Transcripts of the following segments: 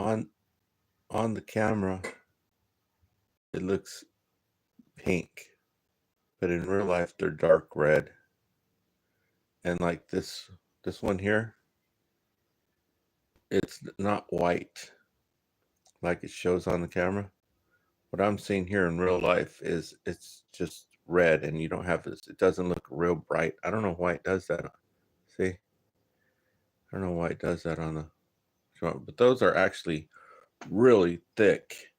on the camera it looks pink, but in real life they're dark red. And like this one here, it's not white like it shows on the camera. What I'm seeing here in real life is it's just red, and you don't have this. It doesn't look real bright. I don't know why it does that. See, I don't know why it does that on the show, but those are actually really thick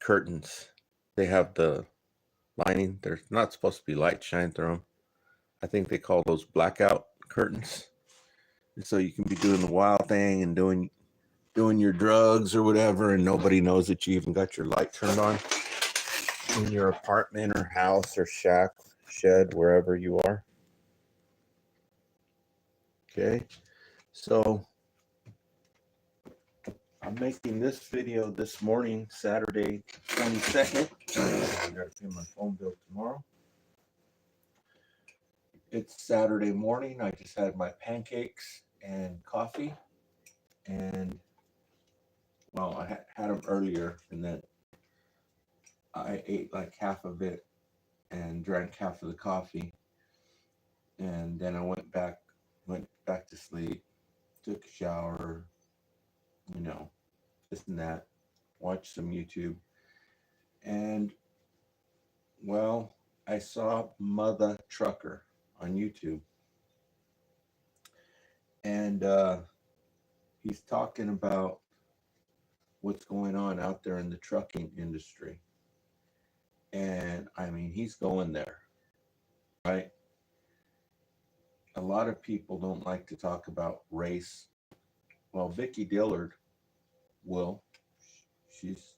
curtains. They have the lining. There's not supposed to be light shine through them. I think they call those blackout curtains. And so you can be doing the wild thing and doing your drugs or whatever, and nobody knows that you even got your light turned on in your apartment or house or shack, shed, wherever you are. Okay, so I'm making this video this morning, Saturday 22nd. I gotta pay my phone bill tomorrow. It's Saturday morning. I just had my pancakes and coffee, and well, I had them earlier, and then I ate like half of it and drank half of the coffee, and then I went back to sleep, took a shower, this and that, watched some YouTube, and well, I saw MUTHA Trucker on YouTube, and he's talking about what's going on out there in the trucking industry. And I mean, he's going there, right? A lot of people don't like to talk about race. Well, Vicky Dillard will. She's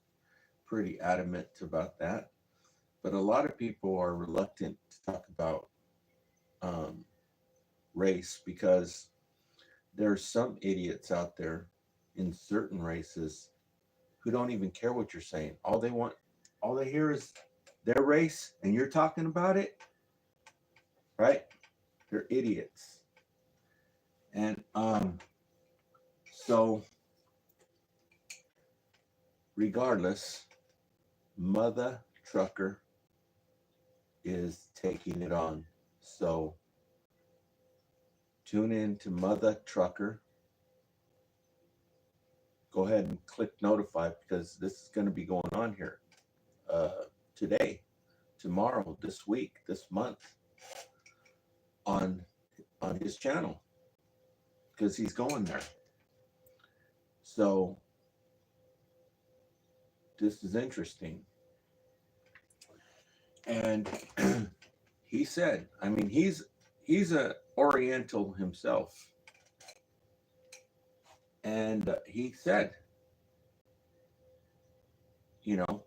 pretty adamant about that. But a lot of people are reluctant to talk about race because there's some idiots out there in certain races who don't even care what you're saying. All they hear is their race, and you're talking about it, right? They're idiots. And so regardless, MUTHA Trucker is taking it on. So tune in to MUTHA Trucker. Go ahead and click notify, because this is going to be going on here today, tomorrow, this week, this month on his channel, because he's going there. So this is interesting. And he said, I mean, he's a Oriental himself. And he said,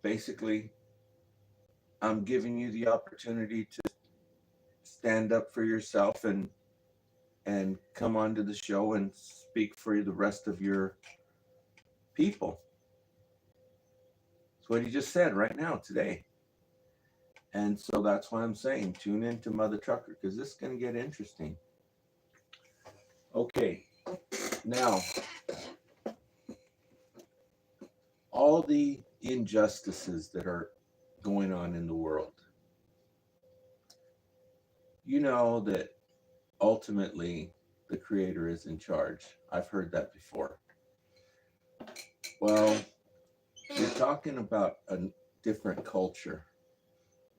basically, I'm giving you the opportunity to stand up for yourself and come onto the show and speak for the rest of your people. That's what he just said right now, today. And so that's why I'm saying tune in to MUTHA Trucker, because this is going to get interesting. Okay, now, all the injustices that are going on in the world, you know that ultimately the Creator is in charge. I've heard that before. Well, you're talking about a different culture.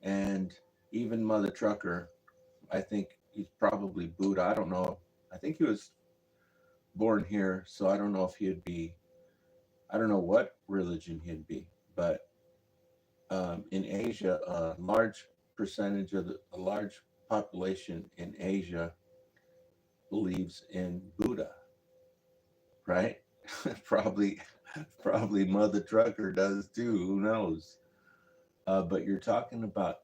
And even MUTHA Trucker, I think he's probably Buddha. I don't know. I think he was born here, so I don't know if he'd be, I don't know what religion he'd be. But in Asia, a large percentage of a large population in Asia believes in Buddha, right? probably MUTHA Trucker does too. Who knows? But you're talking about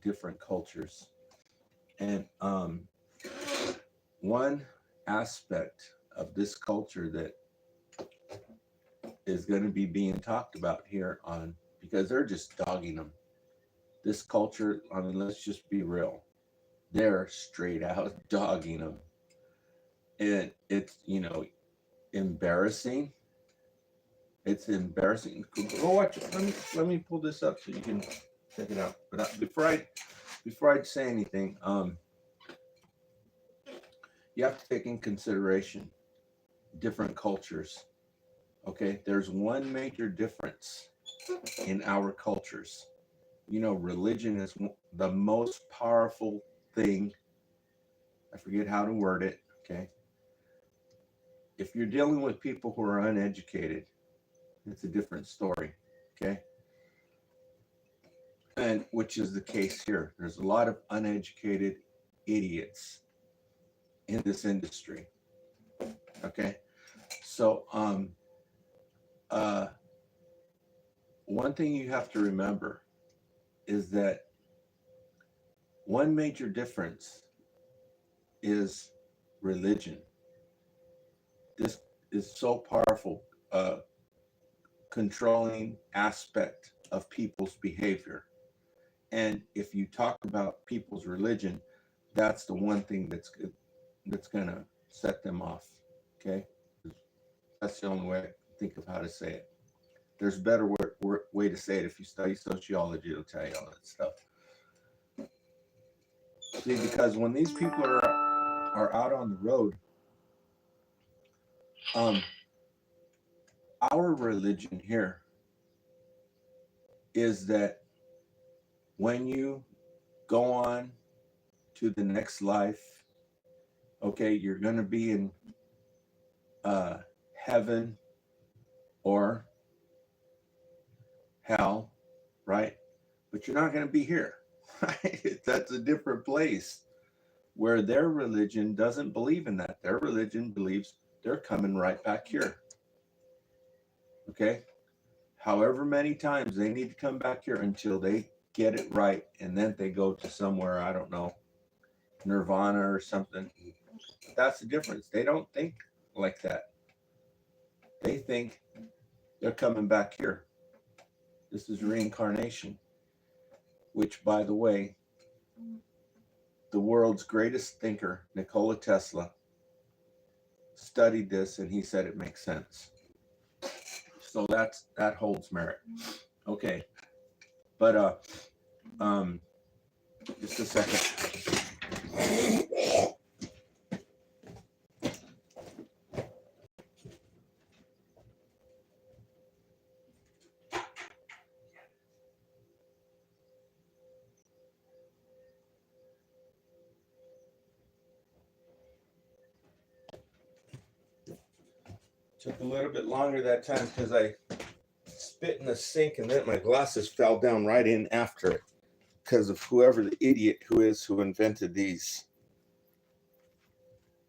different cultures, and one aspect of this culture that is going to be being talked about here on, because they're just dogging them. This culture, I mean, let's just be real. They're straight out dogging them. And it's, embarrassing, It's embarrassing. Go watch it. Let me pull this up so you can check it out. But before I say anything, you have to take in consideration different cultures. Okay, there's one major difference in our cultures. You know, religion is the most powerful thing. I forget how to word it. Okay, if you're dealing with people who are uneducated, it's a different story. Okay, and which is the case here. There's a lot of uneducated idiots in this industry. Okay, so uh, one thing you have to remember is that one major difference is religion. This is so powerful, controlling aspect of people's behavior. And if you talk about people's religion, that's the one thing that's gonna set them off. Okay, that's the only way I can think of how to say it. There's a better way to say it. If you study sociology, it'll tell you all that stuff. See, because when these people are out on the road, our religion here is that when you go on to the next life, okay, you're going to be in heaven or hell, right? But you're not going to be here, right? That's a different place where their religion doesn't believe in that. Their religion believes they're coming right back here. Okay? However many times they need to come back here until they get it right, and then they go to somewhere, I don't know, Nirvana or something. That's the difference. They don't think like that. They think they're coming back here. This is reincarnation, which, by the way, the world's greatest thinker, Nikola Tesla, studied this and he said it makes sense. So that holds merit. Okay. But just a second. Took a little bit longer that time because I spit in the sink and then my glasses fell down right in after it because of whoever the idiot who invented these.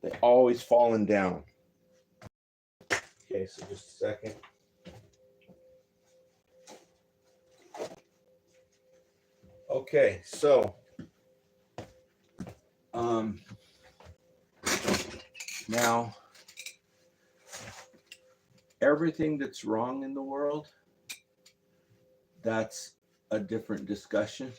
They always falling down. Okay, so just a second. Okay, so now everything that's wrong in the world, that's a different discussion.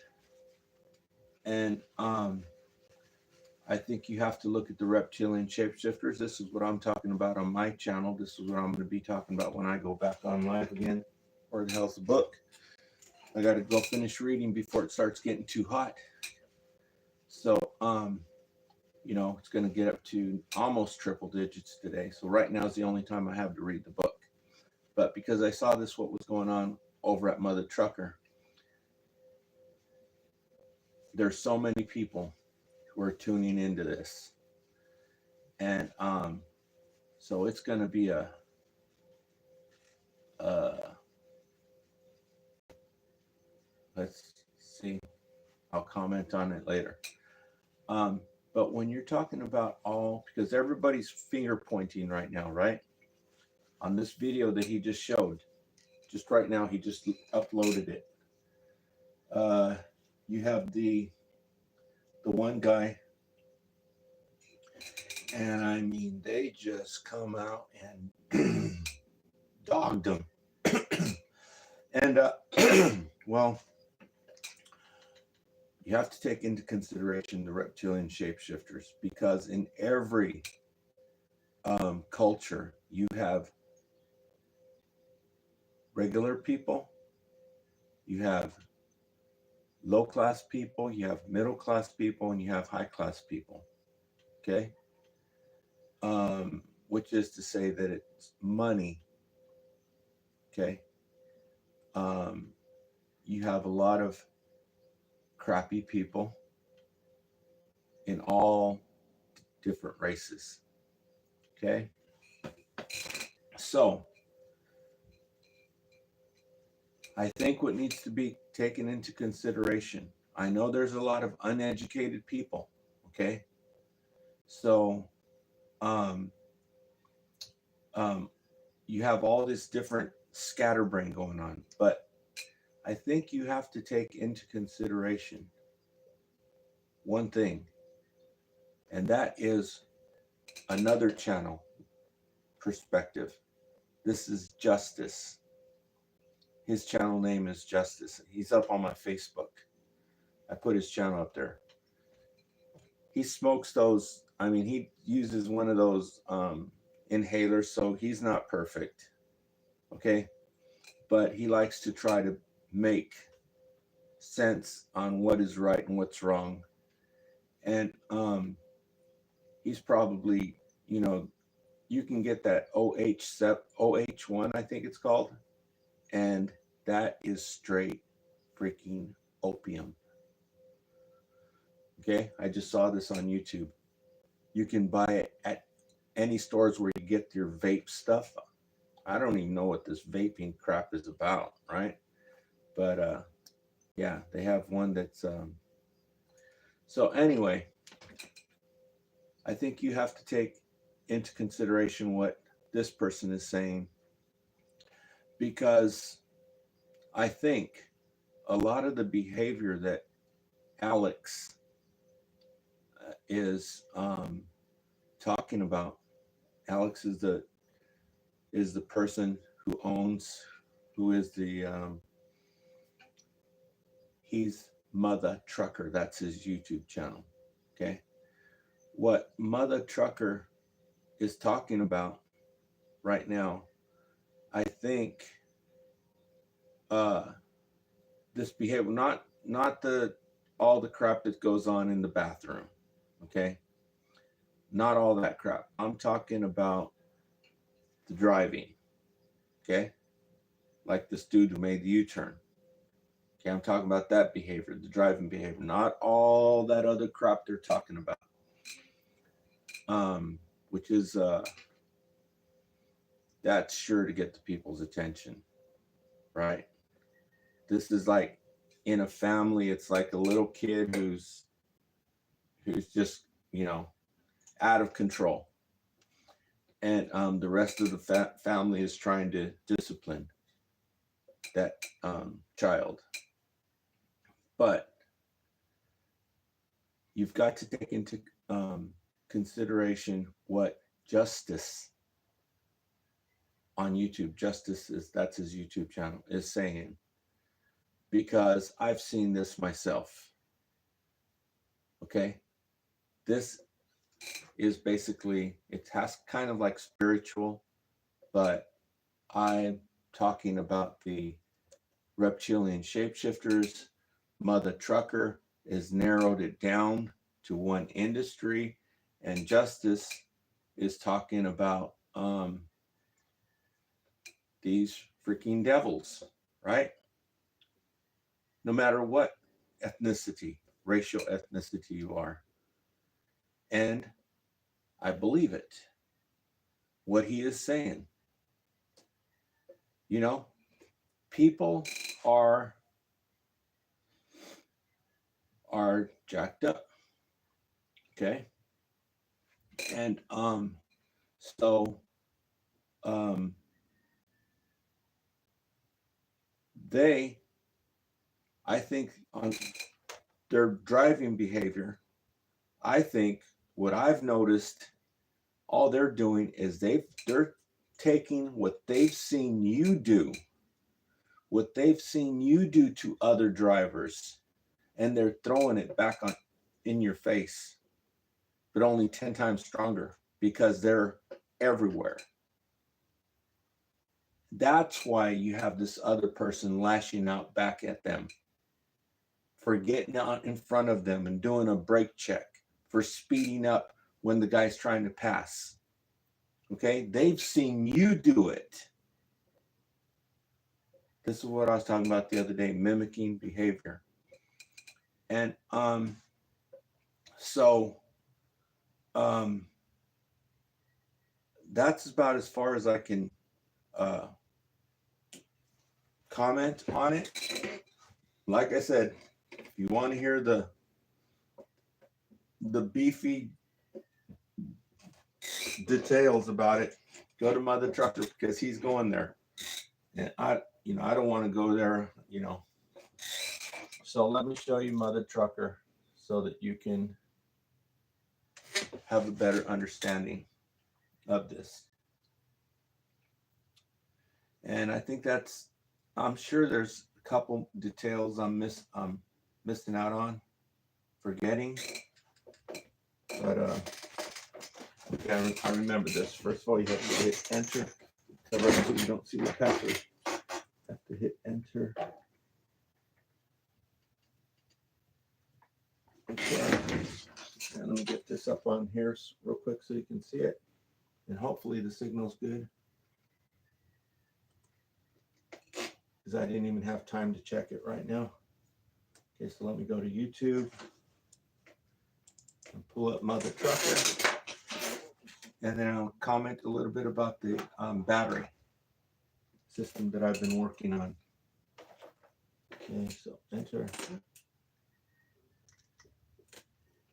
And I think you have to look at the reptilian shapeshifters. This is what I'm talking about on my channel. This is what I'm going to be talking about when I go back on live again. Where the hell's the book? I got to go finish reading before it starts getting too hot. So, you know, it's going to get up to almost triple digits today. So right now is the only time I have to read the book. But because I saw this, what was going on over at Mother Trucker, there's so many people who are tuning into this. And so it's going to be a let's see, I'll comment on it later. But when you're talking about all, because everybody's finger pointing right now, right? On this video that he just showed, just right now, he just uploaded it. You have the one guy, and I mean, they just come out and dogged him. And well, you have to take into consideration the reptilian shapeshifters, because in every culture you have regular people, you have low class people, you have middle class people, and you have high class people. Okay. Which is to say that it's money. Okay. Um, you have a lot of crappy people in all different races. Okay. So I think what needs to be taken into consideration, I know there's a lot of uneducated people. Okay. So, um, um, you have all this different scatterbrain going on, but I think you have to take into consideration one thing, and that is another channel perspective. This is Justice. His channel name is Justice. He's up on my Facebook. I put his channel up there. He smokes those. I mean, he uses one of those inhalers, so he's not perfect. Okay. But he likes to try to make sense on what is right and what's wrong. And he's probably, you can get that OH1, I think it's called, and that is straight freaking opium. Okay, I just saw this on YouTube. You can buy it at any stores where you get your vape stuff. I don't even know what this vaping crap is about, right? But yeah, they have one that's so anyway, I think you have to take into consideration what this person is saying, because I think a lot of the behavior that Alex is talking about. Alex is the person who is the he's MUTHA Trucker. That's his YouTube channel. Okay, what MUTHA Trucker is talking about right now, I think this behavior, not the all the crap that goes on in the bathroom. Okay, not all that crap. I'm talking about the driving. Okay, like this dude who made the U-turn. Okay, I'm talking about that behavior, the driving behavior, not all that other crap they're talking about. Which is that's sure to get the people's attention, right? This is like in a family, it's like a little kid who's just, out of control. And the rest of the family is trying to discipline that child. But you've got to take into consideration what Justice on YouTube, that's his YouTube channel, is saying, because I've seen this myself. Okay, this is basically, it has kind of like spiritual, but I'm talking about the reptilian shapeshifters. MUTHA Trucker is narrowed it down to one industry, and Justice is talking about these freaking devils, right? No matter what ethnicity, racial ethnicity you are. And I believe it, what he is saying. People are jacked up. Okay. And so I think on their driving behavior, I think what I've noticed, all they're doing is they're taking what they've seen you do, to other drivers, and they're throwing it back in your face, but only 10 times stronger, because they're everywhere. That's why you have this other person lashing out back at them for getting out in front of them and doing a brake check, for speeding up when the guy's trying to pass. Okay, they've seen you do it. This is what I was talking about the other day, mimicking behavior. And that's about as far as I can comment on it. Like I said, if you want to hear the beefy details about it, go to Mother Trucker, because he's going there, and I don't want to go there, So let me show you Mother Trucker so that you can have a better understanding of this. And I think I'm sure there's a couple details I'm missing out on, forgetting, but okay, I remember this. First of all, you have to hit enter, cover it so you don't see the password. Have to hit enter. Okay, and let me get this up on here real quick so you can see it, and hopefully the signal's good, because I didn't even have time to check it right now. Okay, so let me go to YouTube and pull up Mother Trucker, and then I'll comment a little bit about the battery system that I've been working on. Okay, so enter.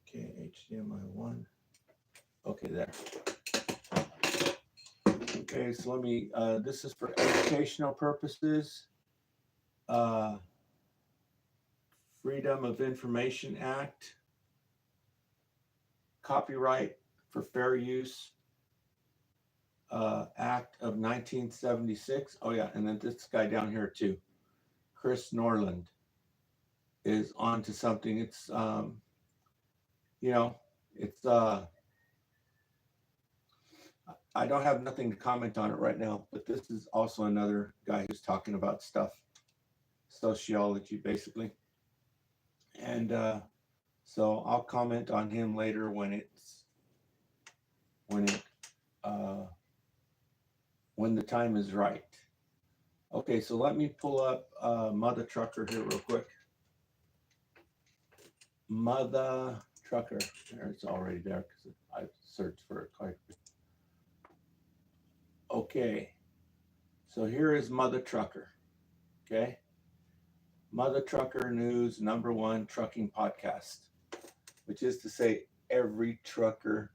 Okay, HDMI 1. Okay, there. Okay, so let me, this is for educational purposes. Freedom of Information Act. Copyright for Fair Use Act of 1976. Oh yeah, and then this guy down here too, Chris Norland, is on to something. It's it's I don't have nothing to comment on it right now, but this is also another guy who's talking about stuff, sociology basically, and so I'll comment on him later when the time is right. Okay, so let me pull up Mother Trucker here real quick. Mother Trucker. There, it's already there because I searched for it quite a bit. Okay, so here is Mother Trucker. Okay, Mother Trucker News #1 trucking podcast, which is to say every trucker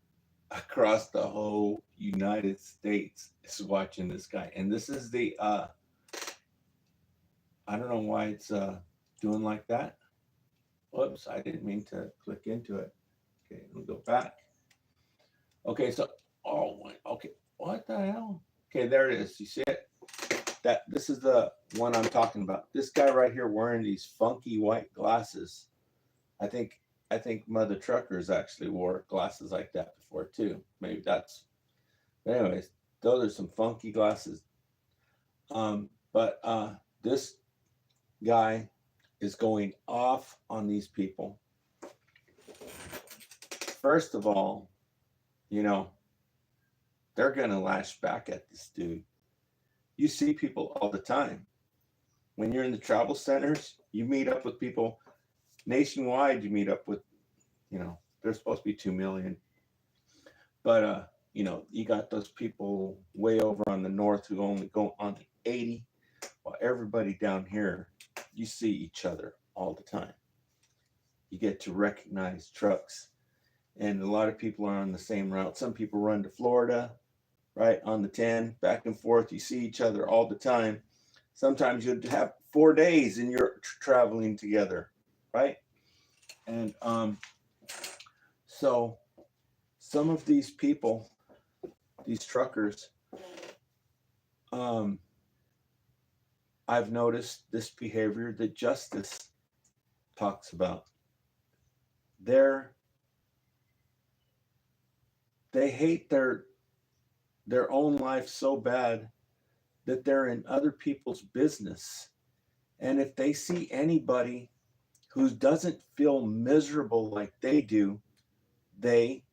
across the whole United States is watching this guy. And this is the I don't know why it's doing like that. Whoops, I didn't mean to click into it. Okay, let me go back. Okay, so okay, what the hell? Okay, there it is. You see it? This is the one I'm talking about. This guy right here wearing these funky white glasses. I think Mother Truckers actually wore glasses like that before too. Maybe that's. But anyways, those are some funky glasses. But this guy is going off on these people. First of all, they're gonna lash back at this dude. You see people all the time. When you're in the travel centers, you meet up with people nationwide. You meet up with, there's supposed to be 2 million. But, you got those people way over on the north who only go on the 80, while everybody down here, you see each other all the time. You get to recognize trucks. And a lot of people are on the same route. Some people run to Florida, right, on the 10, back and forth. You see each other all the time. Sometimes you'd have 4 days and you're traveling together, right? And so some of these people, these truckers, I've noticed this behavior that Justice talks about. They hate their own life so bad that they're in other people's business. And if they see anybody who doesn't feel miserable like they do, they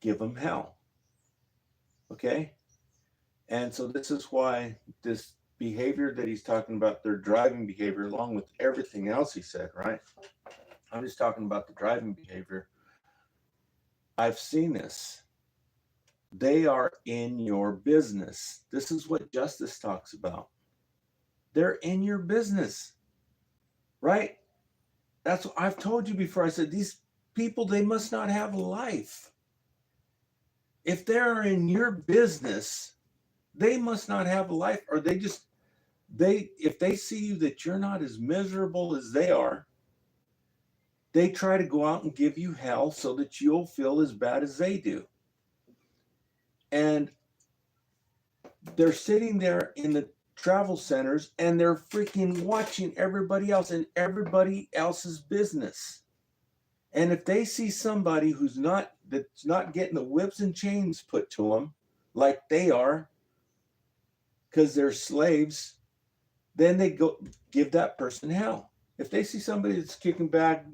give them hell. Okay? And so this is why this behavior that he's talking about, their driving behavior, along with everything else he said, right? I'm just talking about the driving behavior. I've seen this. They are in your business. This is what justice talks about. They're in your business, right? That's what I've told you before. I said, these people, they must not have a life. If they're in your business, they must not have a life, or if they see you that you're not as miserable as they are, they try to go out and give you hell so that you'll feel as bad as they do. And they're sitting there in the travel centers and they're freaking watching everybody else and everybody else's business. And if they see somebody that's not getting the whips and chains put to them like they are, because they're slaves, then they go give that person hell. If they see somebody that's kicking back,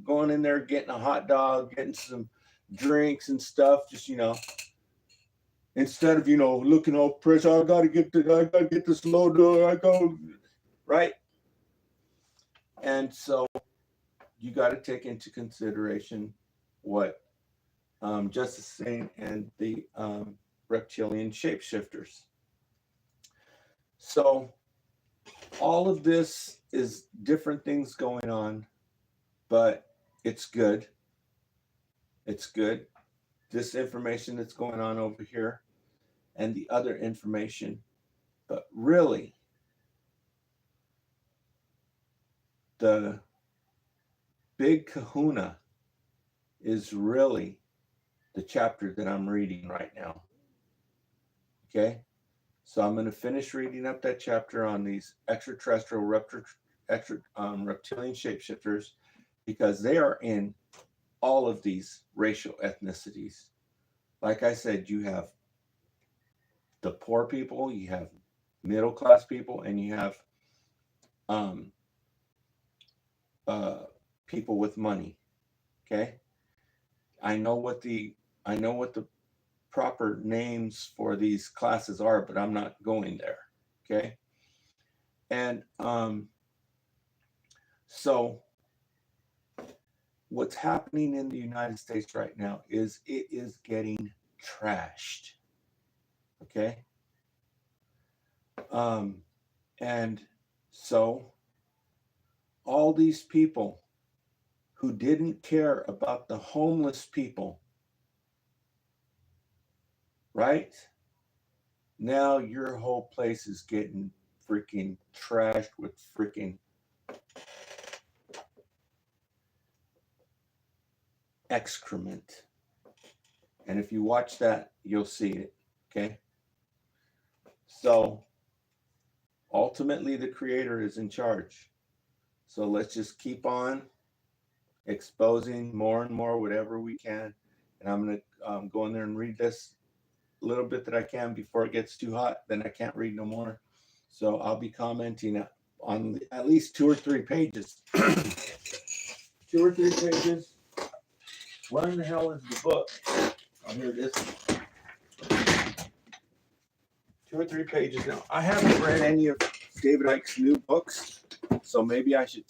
going in there, getting a hot dog, getting some drinks and stuff, just, instead of, looking all pressure, I gotta get this load, right? And so you got to take into consideration what Justice is saying and the reptilian shapeshifters. So all of this is different things going on, but it's good. It's good. This information that's going on over here and the other information, but really the big kahuna is really the chapter that I'm reading right now. Okay? So I'm going to finish reading up that chapter on these extraterrestrial reptilian shapeshifters, because they are in all of these racial ethnicities. Like I said, you have the poor people, you have middle class people, and you have people with money. Okay? I know what the proper names for these classes are, but I'm not going there. Okay? And so what's happening in the United States right now is it is getting trashed. Okay? And so all these people who didn't care about the homeless people, right? Now your whole place is getting freaking trashed with freaking excrement. And if you watch that, you'll see it. Okay? So ultimately the creator is in charge. So let's just keep on exposing more and more whatever we can. And I'm going to go in there and read this little bit that I can before it gets too hot. Then I can't read no more. So I'll be commenting on at least 2 or 3 pages. 2 or 3 pages. Where in the hell is the book? Oh, here it is. 2 or 3 pages now. I haven't read any of David Icke's new books, so maybe I should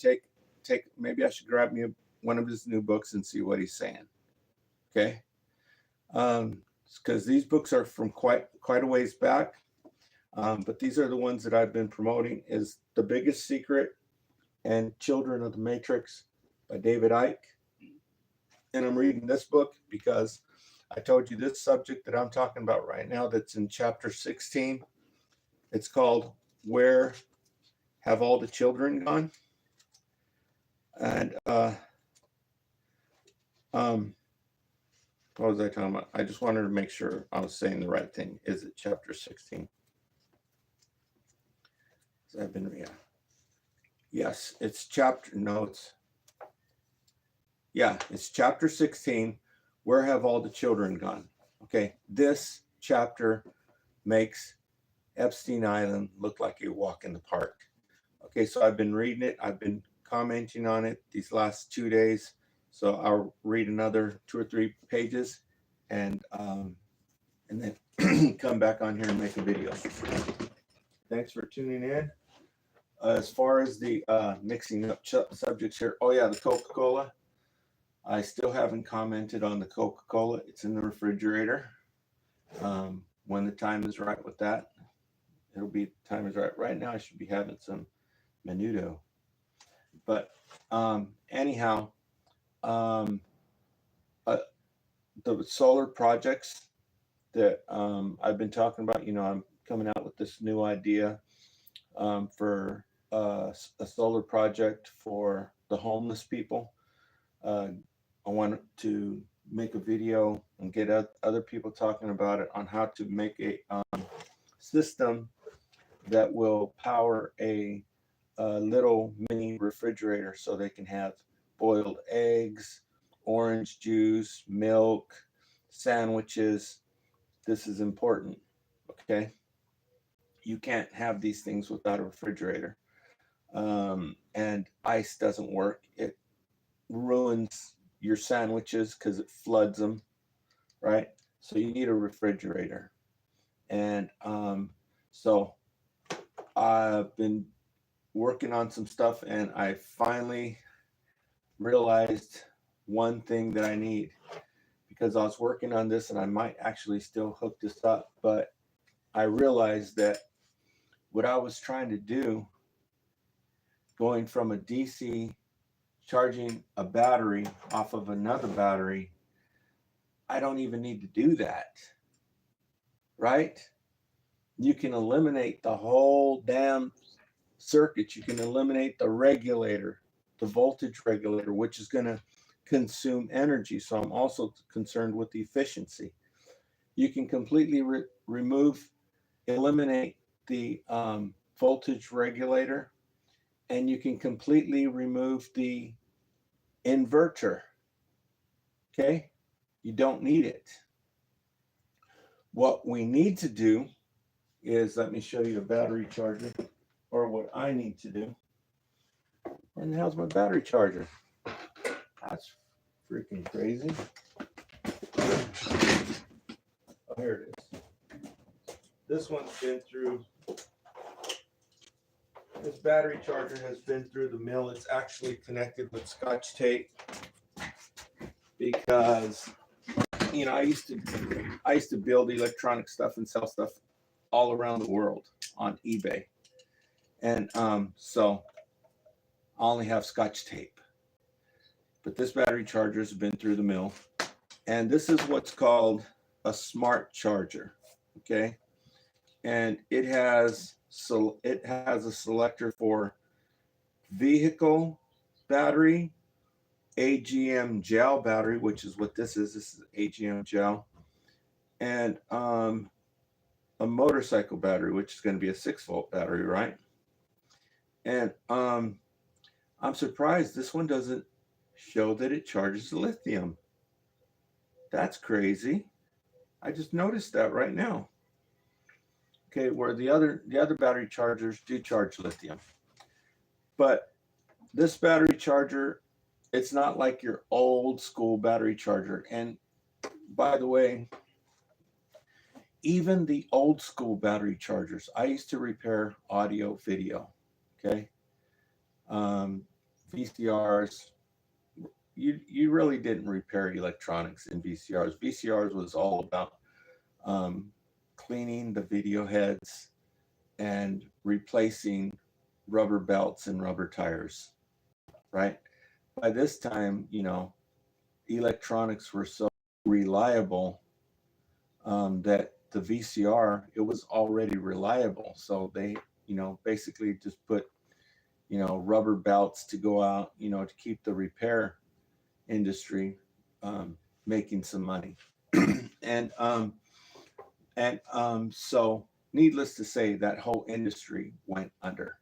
maybe I should grab me one of his new books and see what he's saying. Okay, because these books are from quite a ways back, but these are the ones that I've been promoting: is The Biggest Secret and Children of the Matrix by David Icke. And I'm reading this book because I told you this subject that I'm talking about right now, that's in chapter 16. It's called Where Have All the Children Gone? And what was I talking about? I just wanted to make sure I was saying the right thing. Is it chapter 16? Yes, it's chapter 16. Where have all the children gone? Okay, this chapter makes Epstein Island looked like a walk in the park. Okay, so I've been reading it. I've been commenting on it these last 2 days. So I'll read another 2 or 3 pages and then come back on here and make a video. Thanks for tuning in. As far as the mixing up subjects here, oh yeah, the Coca-Cola. I still haven't commented on the Coca-Cola. It's in the refrigerator. When the time is right with that, it'll be time is right. Right now, I should be having some menudo. But anyhow, the solar projects that I've been talking about, I'm coming out with this new idea for a solar project for the homeless people. I want to make a video and get other people talking about it on how to make a system that will power a little mini refrigerator so they can have boiled eggs, orange juice, milk, sandwiches. This is important, okay? You can't have these things without a refrigerator. And ice doesn't work. It ruins your sandwiches because it floods them, right? So you need a refrigerator. And so I've been working on some stuff, and I finally realized one thing that I need, because I was working on this and I might actually still hook this up, but I realized that what I was trying to do, going from a DC charging a battery off of another battery, I don't even need to do that, right? You can eliminate the whole damn circuit. You can eliminate the regulator, the voltage regulator, which is going to consume energy. So I'm also concerned with the efficiency. You can completely eliminate the voltage regulator, and you can completely remove the inverter. Okay, you don't need it. What we need to do is, let me show you a battery charger, or what I need to do. Where the hell's my battery charger? That's freaking crazy. Oh, here it is. This one's been through, this battery charger has been through the mill. It's actually connected with Scotch tape because, I used to build electronic stuff and sell stuff all around the world on eBay. And so I only have Scotch tape. But this battery charger has been through the mill. And this is what's called a smart charger, okay? And it has a selector for vehicle battery, AGM gel battery, which is what this is. This is AGM gel. And a motorcycle battery, which is going to be a 6-volt battery, right? And I'm surprised this one doesn't show that it charges lithium. That's crazy. I just noticed that right now. Okay, where the other battery chargers do charge lithium. But this battery charger, it's not like your old school battery charger. And by the way, even the old school battery chargers, I used to repair audio, video, okay? VCRs, you really didn't repair electronics in VCRs. VCRs was all about cleaning the video heads and replacing rubber belts and rubber tires, right? By this time, electronics were so reliable that the VCR, it was already reliable. So they, basically just put, rubber belts to go out, to keep the repair industry making some money. So needless to say, that whole industry went under.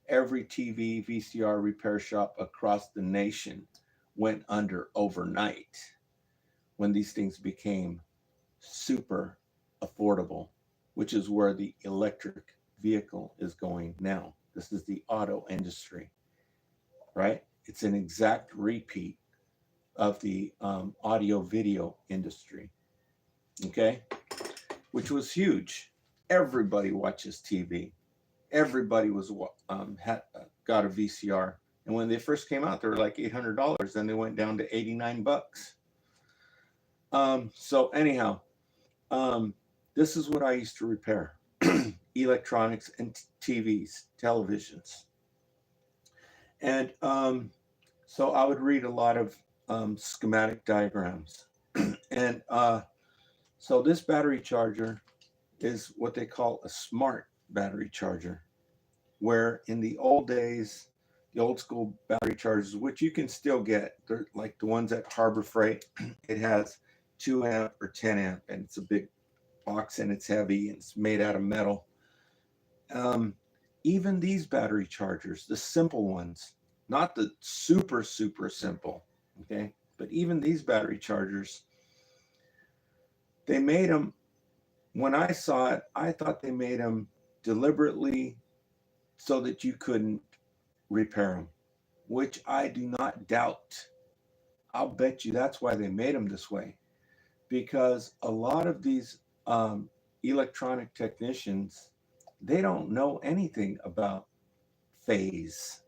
Every TV, VCR repair shop across the nation went under overnight when these things became super affordable which is where the electric vehicle is going now. This is the auto industry, right? It's an exact repeat of the audio video industry, okay? Which was huge. Everybody watches TV. Everybody was got a VCR. And when they first came out, they were like $800. Then they went down to 89 bucks. So anyhow, this is what I used to repair. Electronics and TVs, televisions. And so I would read a lot of schematic diagrams. And so this battery charger is what they call a smart battery charger, where in the old days, the old school battery chargers, which you can still get, they're like the ones at Harbor Freight, it has 2 amp or 10 amp, and it's a big box and it's heavy and it's made out of metal. Even these battery chargers, the simple ones, not the super simple, okay, but even these battery chargers, they made them, when I saw it, I thought they made them deliberately so that you couldn't repair them, which I do not doubt. I'll bet you that's why they made them this way, because a lot of these electronic technicians, they don't know anything about phase,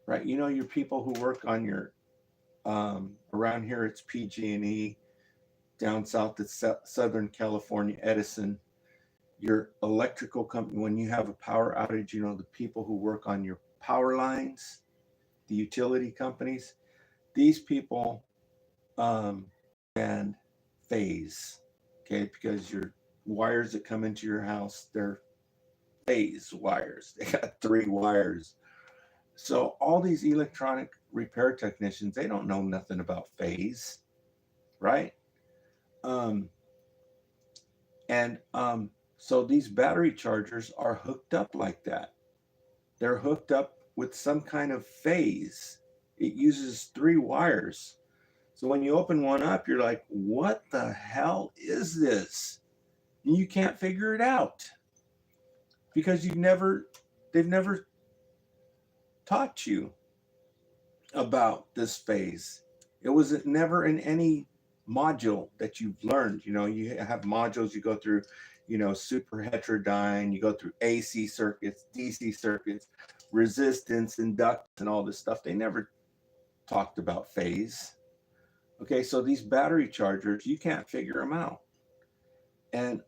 right? You know, your people who work on your, around here it's PG&E, down south it's Southern California, Edison. Your electrical company, when you have a power outage, you know, the people who work on your power lines, the utility companies, these people and phase, okay, because your wires that come into your house, they're phase wires. They got 3 wires. So all these electronic repair technicians, they don't know nothing about phase, right? So these battery chargers are hooked up like that. They're hooked up with some kind of phase. It uses 3 wires. So when you open one up, you're like, what the hell is this? And you can't figure it out because they've never taught you about this phase. It was never in any module that you've learned. You know, you have modules you go through, you know, super heterodyne, you go through AC circuits, DC circuits, resistance, inductance, and all this stuff. They never talked about phase. Okay, so these battery chargers, you can't figure them out. And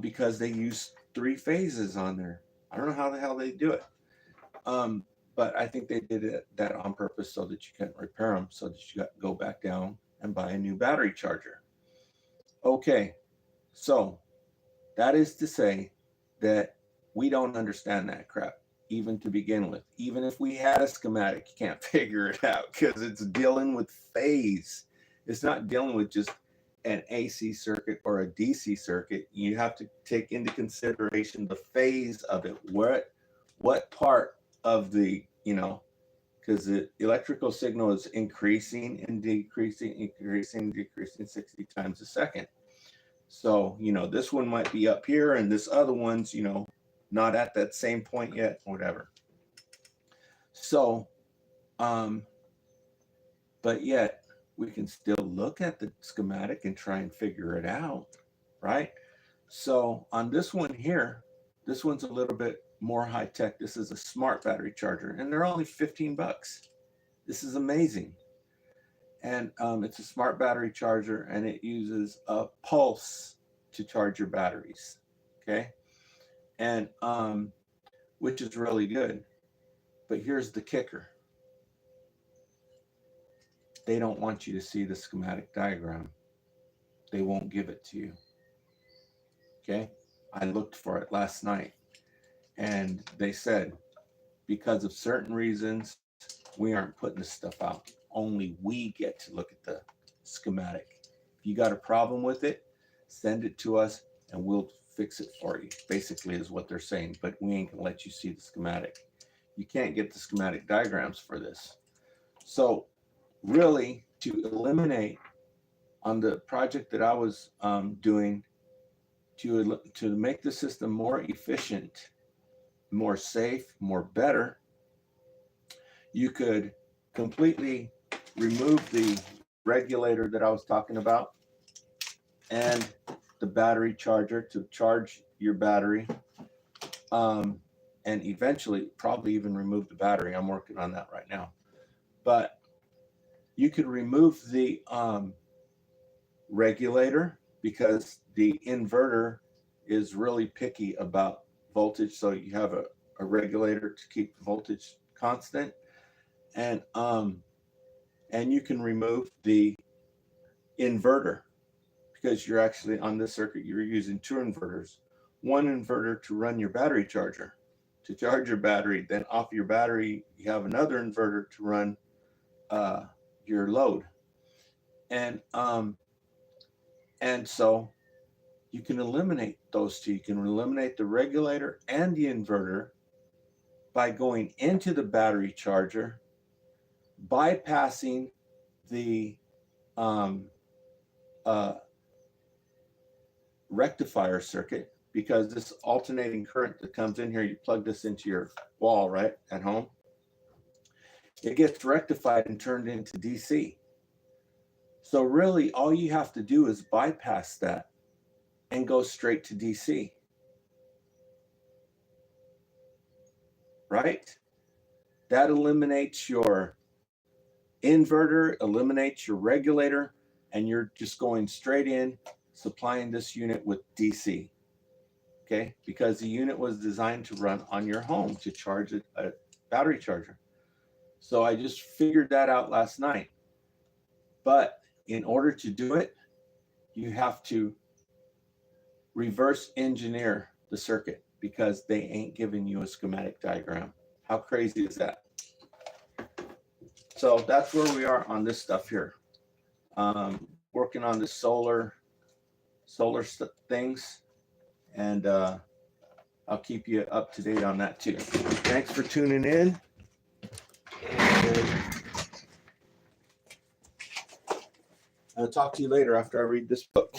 because they use 3 phases on there. I don't know how the hell they do it. But I think they did that on purpose so that you couldn't repair them, so that you got to go back down and buy a new battery charger. Okay, so that is to say that we don't understand that crap, even to begin with. Even if we had a schematic, you can't figure it out because it's dealing with phase. It's not dealing with just an AC circuit or a DC circuit. You have to take into consideration the phase of it. What part of the, you know, because the electrical signal is increasing and decreasing 60 times a second. So, you know, this one might be up here and this other one's, you know, not at that same point yet, whatever. So, but yet we can still look at the schematic and try and figure it out, right? So on this one here, this one's a little bit more high tech. This is a smart battery charger and they're only 15 bucks. This is amazing. And it's a smart battery charger and it uses a pulse to charge your batteries, okay? And which is really good. But here's the kicker. They don't want you to see the schematic diagram. They won't give it to you. Okay? I looked for it last night and they said, because of certain reasons, we aren't putting this stuff out. Only we get to look at the schematic. If you got a problem with it, send it to us and we'll fix it for you, basically is what they're saying, but we ain't gonna let you see the schematic. You can't get the schematic diagrams for this. So really, to eliminate on the project that I was doing, to make the system more efficient, more safe, more better, you could completely remove the regulator that I was talking about and the battery charger to charge your battery, and eventually probably even remove the battery. I'm working on that right now. But you could remove the regulator because the inverter is really picky about voltage. So you have a regulator to keep the voltage constant, and you can remove the inverter because you're actually on this circuit, you're using two inverters. One inverter to run your battery charger, to charge your battery, then off your battery, you have another inverter to run your load. And so you can eliminate those two. You can eliminate the regulator and the inverter by going into the battery charger, bypassing the rectifier circuit, because this alternating current that comes in here, you plug this into your wall, right, at home, it gets rectified and turned into DC. So really all you have to do is bypass that and go straight to DC, right? That eliminates your inverter, eliminates your regulator, and you're just going straight in, supplying this unit with DC, okay? Because the unit was designed to run on your home, to charge a battery charger. So I just figured that out last night. But in order to do it, you have to reverse engineer the circuit because they ain't giving you a schematic diagram. How crazy is that? So that's where we are on this stuff here. Working on the solar things, and I'll keep you up to date on that too. Thanks for tuning in. And I'll talk to you later after I read this book.